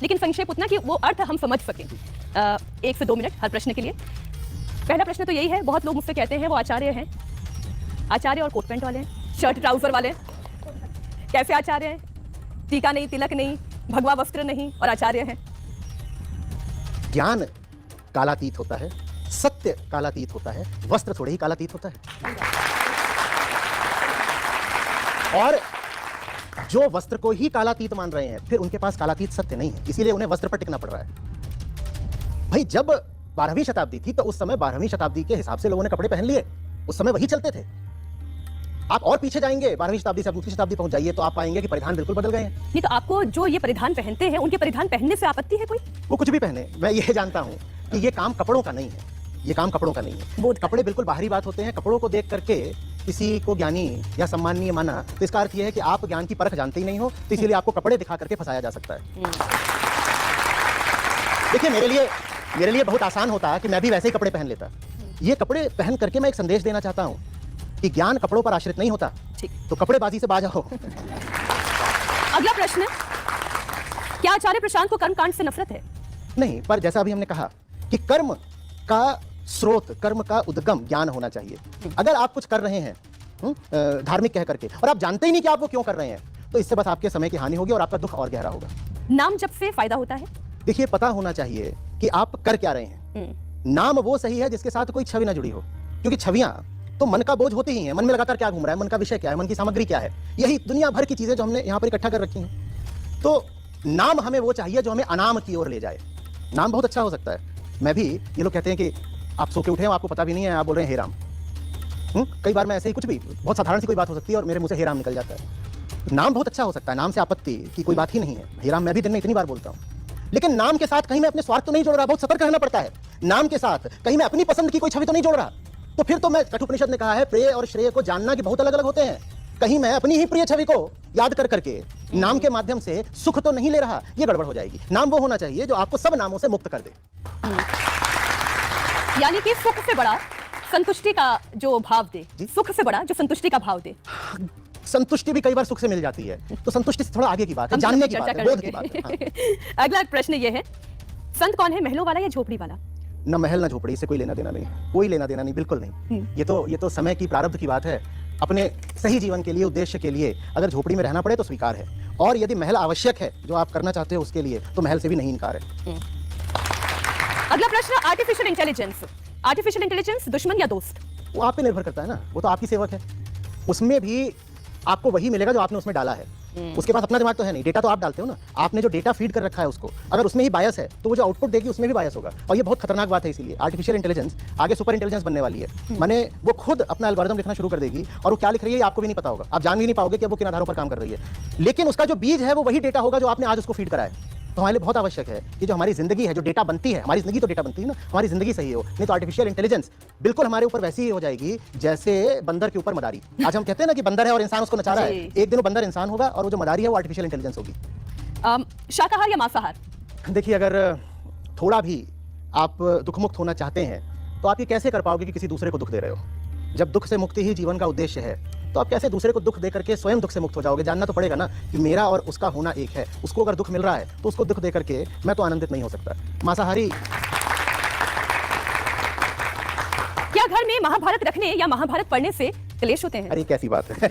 लेकिन संक्षेप उतना कि वो अर्थ हम समझ सकें। 1 से 2 मिनट हर प्रश्न के लिए। पहला प्रश्न तो यही है, बहुत लोग मुझसे कहते हैं वो आचार्य हैं, आचार्य और कोट पैंट वाले हैं, शर्ट ट्राउजर वाले। कैसे आचार्य हैं? टीका नहीं, तिलक नहीं, भगवा वस्त्र नहीं और आचार्य हैं। ज्ञान कालातीत होता है, सत्य कालातीत होता है, वस्त्र थोड़े ही कालातीत होता है। और जो वस्त्र को ही कालातीत मान रहे हैं, फिर उनके पास कालातीत सत्य नहीं है, इसीलिए उन्हें वस्त्र पर टिकना पड़ रहा है। भाई जब 12वीं शताब्दी थी तो उस समय 12वीं शताब्दी के हिसाब से लोगों ने कपड़े पहन लिए, उस समय वही चलते थे। आप और पीछे जाएंगे 12वीं शताब्दी से दूसरी शताब्दी पहुंच जाइए तो आप पाएंगे कि परिधान बिल्कुल बदल गए हैं। नहीं तो आपको जो ये परिधान पहनते हैं उनके परिधान पहनने से आपत्ति है कोई? वो कुछ भी पहने, मैं ये जानता हूं कि ये काम कपड़ों का नहीं है, ये काम कपड़ों का नहीं है। कपड़े बिल्कुल बाहरी बात होते हैं। कपड़ों को देख करके किसी को ज्ञानी या सम्माननीय माना तो इसका अर्थ यह है कि आप ज्ञान की परख जानते ही नहीं हो, तो इसीलिए आपको कपड़े दिखा करके फंसाया जा सकता है। देखिए मेरे लिए बहुत आसान होता कि मैं भी वैसे ही कपड़े पहन लेता। ये कपड़े पहन करके मैं एक संदेश देना चाहता हूं कि ज्ञान कपड़ों पर आश्रित नहीं होता, तो कपड़ेबाजी से बाज आओ। अगला प्रश्न, क्या आचार्य प्रशांत को कर्मकांड से नफरत है? नहीं, पर जैसा अभी हमने कहा कि कर्म का स्रोत, कर्म का उद्गम ज्ञान होना चाहिए। अगर आप कुछ कर रहे हैं धार्मिक कह करके और आप जानते ही नहीं कि आप वो क्यों कर रहे हैं, तो इससे बस आपके समय की हानि होगी और आपका दुख और गहरा होगा। नाम जप से फायदा होता है? देखिए पता होना चाहिए कि आप कर क्या रहे हैं। नाम वो सही है जिसके साथ कोई छवि ना जुड़ी हो, क्योंकि छवियां तो मन का बोझ होती ही हैं। मन में लगातार क्या घूम रहा है, मन का विषय क्या है, मन की सामग्री क्या है, यही दुनिया भर की चीजें जो हमने यहाँ पर इकट्ठा कर रखी हैं। तो नाम हमें वो चाहिए जो हमें अनाम की ओर ले जाए। नाम बहुत अच्छा हो सकता है। मैं भी, ये लोग कहते हैं कि आप सो के उठे हो, आपको पता भी नहीं है, आप बोल रहे हैं हे राम। कई बार मैं ऐसे ही कुछ भी बहुत साधारण सी कोई बात हो सकती है और मेरे मुंह से हे राम निकल जाता है। नाम बहुत अच्छा हो सकता है, नाम से आपत्ति की कोई बात ही नहीं है। हे राम मैं भी दिन में इतनी बार बोलता हूँ, लेकिन नाम के साथ कहीं मैं अपने स्वार्थ तो नहीं जोड़ रहा। बहुत सतर्क रहना पड़ता है। नाम के साथ कहीं मैं अपनी पसंद की कोई छवि तो नहीं जोड़ रहा। तो फिर तो मैं, कठोपनिषद ने कहा है प्रेय और श्रेय को जानना कि बहुत अलग अलग होते हैं। कहीं मैं अपनी ही प्रिय छवि को याद कर करके नाम के माध्यम से सुख तो नहीं ले रहा, ये गड़बड़ हो जाएगी। नाम वो होना चाहिए जो आपको सब नामों से मुक्त कर दे। यानी कि सुख से बड़ा संतुष्टि का जो भाव दे, सुख से बड़ा जो संतुष्टि का भाव दे। संतुष्टि भी कई बार सुख से मिल जाती है, तो संतुष्टि से थोड़ा आगे की बात है, जानने की बात है, बोध की बात है। हाँ। अगला प्रश्न ये है, संत कौन है, महलों वाला या झोपड़ी वाला? न महल न झोपड़ी, इससे कोई लेना देना नहीं, कोई लेना देना नहीं, बिल्कुल नहीं। ये तो समय की प्रारब्ध की बात है। अपने सही जीवन के लिए, उद्देश्य के लिए अगर झोपड़ी में रहना पड़े तो स्वीकार है, और यदि महल आवश्यक है जो आप करना चाहते हो उसके लिए, तो महल से भी नहीं इनकार है। अगला प्रश्न, आर्टिफिशियल इंटेलिजेंस। आर्टिफिशियल इंटेलिजेंस दुश्मन या दोस्त? वो आप पे निर्भर करता है ना, वो तो आपकी सेवक है। उसमें भी आपको वही मिलेगा जो आपने उसमें डाला है। उसके पास अपना दिमाग तो है नहीं, डेटा तो आप डालते हो ना। आपने जो डेटा फीड कर रखा है उसको, अगर उसमें ही बायस है तो वो जो आउटपुट देगी उसमें भी बायस होगा, और ये बहुत खतरनाक बात है। इसीलिए आर्टिफिशियल इंटेलिजेंस आगे सुपर इंटेलिजेंस बनने वाली है। माने वो खुद अपना एल्गोरिथम लिखना शुरू कर देगी और वो क्या लिख रही है आपको भी नहीं पता होगा। आप जान भी नहीं पाओगे कि वो किन आधारों पर काम कर रही है, लेकिन उसका जो बीज है वो वही डेटा होगा जो आपने आज उसको फीड करा है। तो हमारे लिए बहुत आवश्यक है कि जो हमारी जिंदगी है, जो डेटा बनती है, हमारी जिंदगी तो डेटा बनती है ना, हमारी जिंदगी सही हो, नहीं तो आर्टिफिशियल इंटेलिजेंस बिल्कुल हमारे ऊपर वैसी ही हो जाएगी जैसे बंदर के ऊपर मदारी। आज हम कहते हैं ना कि बंदर है और इंसान उसको नचा रहा है, एक दिन वो बंदर इंसान होगा और वो जो मदारी है वो आर्टिफिशियल इंटेलिजेंस होगी। शाकाहार या मांसाहार? देखिए अगर थोड़ा भी आप दुख मुक्त होना चाहते हैं तो आप ये कैसे कर पाओगे कि किसी दूसरे को दुख दे रहे हो? जब दुख से मुक्ति ही जीवन का उद्देश्य है, तो आप कैसे दूसरे को दुख दे करके स्वयं दुख से मुक्त हो जाओगे? जानना तो पड़ेगा ना कि मेरा और उसका होना एक है। उसको अगर दुख मिल रहा है तो उसको दुख दे करके मैं तो आनंदित नहीं हो सकता। मांसाहारी। क्या घर में महाभारत रखने या महाभारत पढ़ने से क्लेश होते हैं? अरे कैसी बात है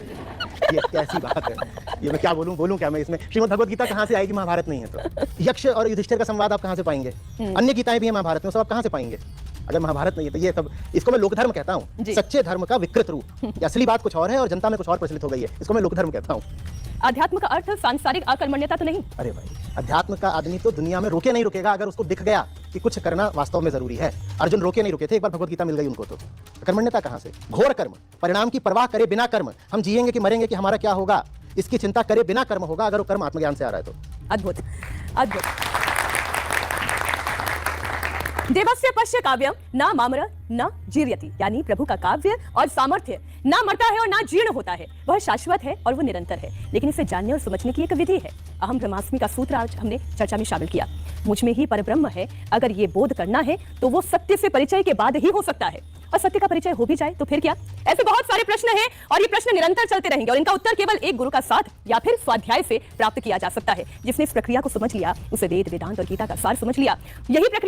ये कैसी बात है, ये मैं क्या बोलूं क्या मैं इसमें? श्रीमद् भगवद गीता कहाँ से आएगी, महाभारत नहीं है तो? यक्ष और युधिष्ठिर का संवाद आप कहाँ से पाएंगे? अन्य गीताएं भी हैं महाभारत में, सब आप कहाँ से पाएंगे? अगर महाभारत नहीं है तो ये सब, इसको मैं लोकधर्म कहता हूँ, सच्चे धर्म का विकृत रूप। असली बात कुछ और है और जनता में कुछ और प्रचलित हो गई है, इसको मैं लोकधर्म कहता हूँ। अध्यात्म का अर्थ सांसारिक अकर्मण्यता तो नहीं? अरे भाई, अध्यात्म का आदमी तो दुनिया में रोके नहीं रुकेगा अगर उसको दिख गया कि कुछ करना वास्तव में जरूरी है। अर्जुन रोके नहीं रुके थे, एक बार भगवद गीता मिल गई उनको तो। अकर्मण्यता कहाँ से? घोर कर्म, परिणाम की परवाह करे बिना कर्म। हम जिएंगे कि मरेंगे कि हमारा क्या होगा, इसकी चिंता करे बिना कर्म होगा, अगर वो कर्म आत्मज्ञान से आ रहा है तो। अद्भुत, अद्भुत। देवस्य पश्य काव्यम ना मामर न जीर्यति, यानी प्रभु का काव्य और सामर्थ्य ना मरता है और ना जीर्ण होता है, वह शाश्वत है और वो निरंतर है। लेकिन इसे जानने और समझने की एक विधि है। अहम ब्रह्मास्मि का सूत्र आज हमने चर्चा में शामिल किया। मुझ में ही परब्रह्म है, अगर ये बोध करना है तो वो सत्य से परिचय के बाद ही हो सकता है, और सत्य का परिचय हो भी जाए तो फिर क्या। ऐसे बहुत सारे प्रश्न हैं और ये प्रश्न निरंतर चलते रहेंगे, और इनका उत्तर केवल एक गुरु का साथ या फिर स्वाध्याय से प्राप्त किया जा सकता है। जिसने इस प्रक्रिया को समझ लिया उसे वेद, वेदांत और गीता का सार समझ लिया। यही प्रक्रिया